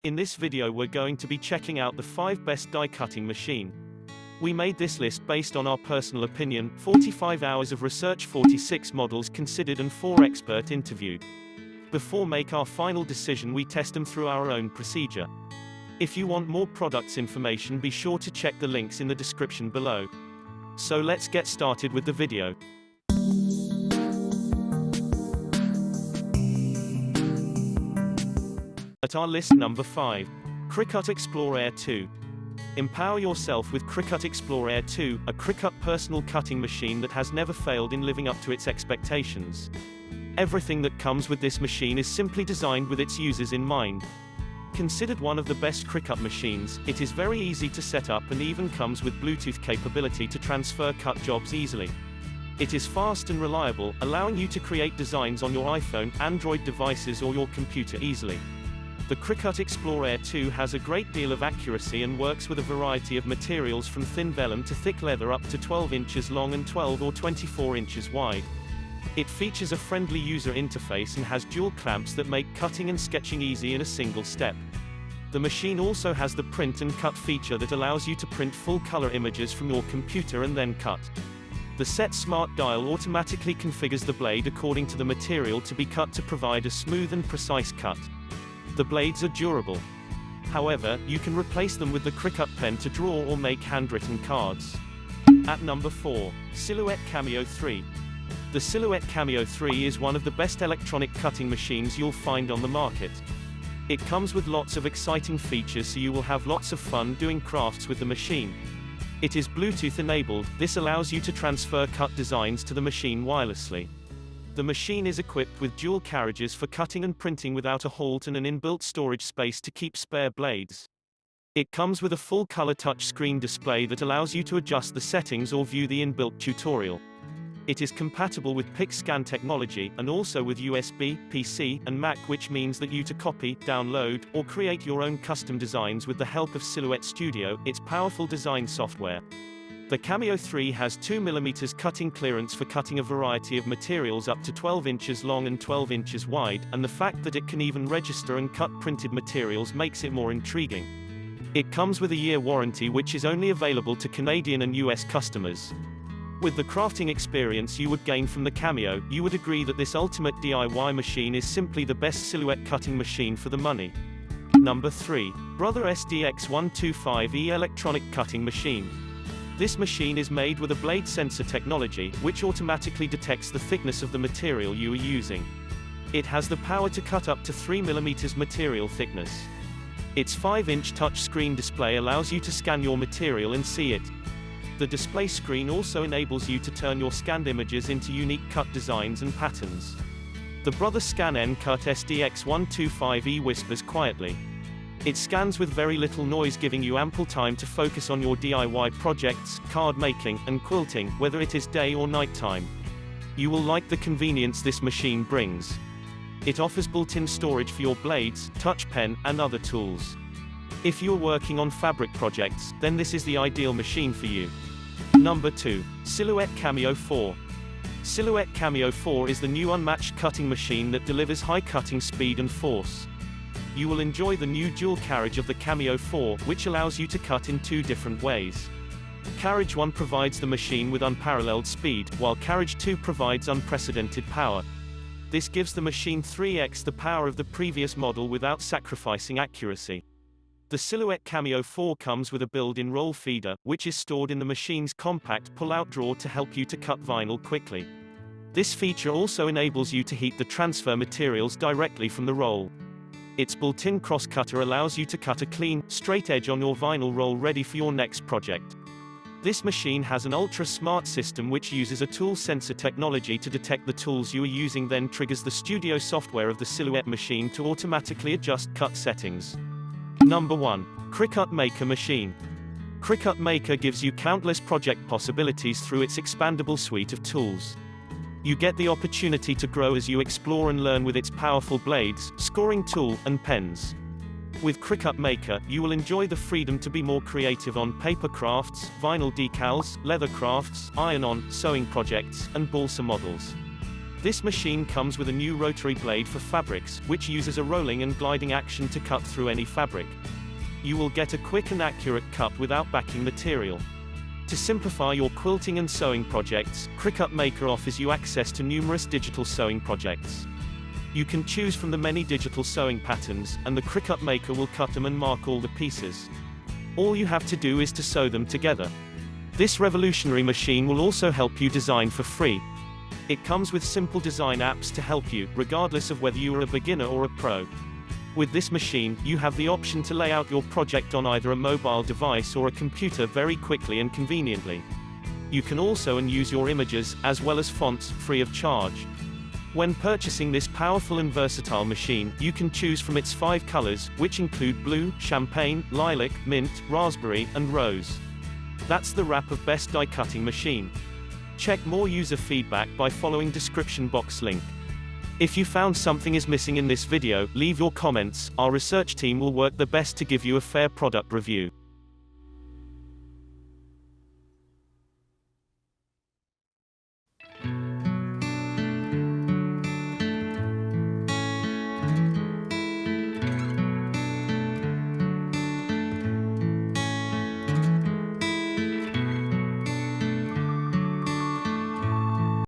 In this video we're going to be checking out the 5 best die cutting machine. We made this list based on our personal opinion, 45 hours of research, 46 models considered and 4 expert interviewed. Before make our final decision we test them through our own procedure. If you want more products information be sure to check the links in the description below. So let's get started with the video. At our list number 5. Cricut Explore Air 2. Empower yourself with Cricut Explore Air 2, a Cricut personal cutting machine that has never failed in living up to its expectations. Everything that comes with this machine is simply designed with its users in mind. Considered one of the best Cricut machines, it is very easy to set up and even comes with Bluetooth capability to transfer cut jobs easily. It is fast and reliable, allowing you to create designs on your iPhone, Android devices or your computer easily. The Cricut Explore Air 2 has a great deal of accuracy and works with a variety of materials from thin vellum to thick leather up to 12 inches long and 12 or 24 inches wide. It features a friendly user interface and has dual clamps that make cutting and sketching easy in a single step. The machine also has the print and cut feature that allows you to print full-color images from your computer and then cut. The Set Smart dial automatically configures the blade according to the material to be cut to provide a smooth and precise cut. The blades are durable. However, you can replace them with the Cricut pen to draw or make handwritten cards. At number 4. Silhouette Cameo 3. The Silhouette Cameo 3 is one of the best electronic cutting machines you'll find on the market. It comes with lots of exciting features so you will have lots of fun doing crafts with the machine. It is Bluetooth enabled, this allows you to transfer cut designs to the machine wirelessly. The machine is equipped with dual carriages for cutting and printing without a halt and an inbuilt storage space to keep spare blades. It comes with a full-color touchscreen display that allows you to adjust the settings or view the inbuilt tutorial. It is compatible with PIC scan technology, and also with USB, PC, and Mac, which means that you to copy, download, or create your own custom designs with the help of Silhouette Studio, its powerful design software. The Cameo 3 has 2mm cutting clearance for cutting a variety of materials up to 12 inches long and 12 inches wide, and the fact that it can even register and cut printed materials makes it more intriguing. It comes with a year warranty which is only available to Canadian and US customers. With the crafting experience you would gain from the Cameo, you would agree that this ultimate DIY machine is simply the best silhouette cutting machine for the money. Number 3. Brother SDX125E Electronic Cutting Machine. This machine is made with a blade sensor technology, which automatically detects the thickness of the material you are using. It has the power to cut up to 3mm material thickness. Its 5-inch touchscreen display allows you to scan your material and see it. The display screen also enables you to turn your scanned images into unique cut designs and patterns. The Brother Scan N Cut SDX125E whispers quietly. It scans with very little noise, giving you ample time to focus on your DIY projects, card making, and quilting, whether it is day or night time. You will like the convenience this machine brings. It offers built-in storage for your blades, touch pen, and other tools. If you are working on fabric projects, then this is the ideal machine for you. Number 2. Silhouette Cameo 4. Silhouette Cameo 4 is the new unmatched cutting machine that delivers high cutting speed and force. You will enjoy the new dual carriage of the Cameo 4, which allows you to cut in 2 different ways. Carriage 1 provides the machine with unparalleled speed, while Carriage 2 provides unprecedented power. This gives the machine 3x the power of the previous model without sacrificing accuracy. The Silhouette Cameo 4 comes with a built-in roll feeder, which is stored in the machine's compact pull-out drawer to help you to cut vinyl quickly. This feature also enables you to heat the transfer materials directly from the roll. Its built-in cross-cutter allows you to cut a clean, straight edge on your vinyl roll ready for your next project. This machine has an ultra-smart system which uses a tool sensor technology to detect the tools you are using, then triggers the studio software of the Silhouette machine to automatically adjust cut settings. Number 1. Cricut Maker Machine. Cricut Maker gives you countless project possibilities through its expandable suite of tools. You get the opportunity to grow as you explore and learn with its powerful blades, scoring tool, and pens. With Cricut Maker, you will enjoy the freedom to be more creative on paper crafts, vinyl decals, leather crafts, iron-on, sewing projects, and balsa models. This machine comes with a new rotary blade for fabrics, which uses a rolling and gliding action to cut through any fabric. You will get a quick and accurate cut without backing material. To simplify your quilting and sewing projects, Cricut Maker offers you access to numerous digital sewing projects. You can choose from the many digital sewing patterns, and the Cricut Maker will cut them and mark all the pieces. All you have to do is to sew them together. This revolutionary machine will also help you design for free. It comes with simple design apps to help you, regardless of whether you are a beginner or a pro. With this machine, you have the option to lay out your project on either a mobile device or a computer very quickly and conveniently. You can also use your images, as well as fonts, free of charge. When purchasing this powerful and versatile machine, you can choose from its 5 colors, which include blue, champagne, lilac, mint, raspberry, and rose. That's the wrap of best die cutting machine. Check more user feedback by following description box link. If you found something is missing in this video, leave your comments. Our research team will work their best to give you a fair product review.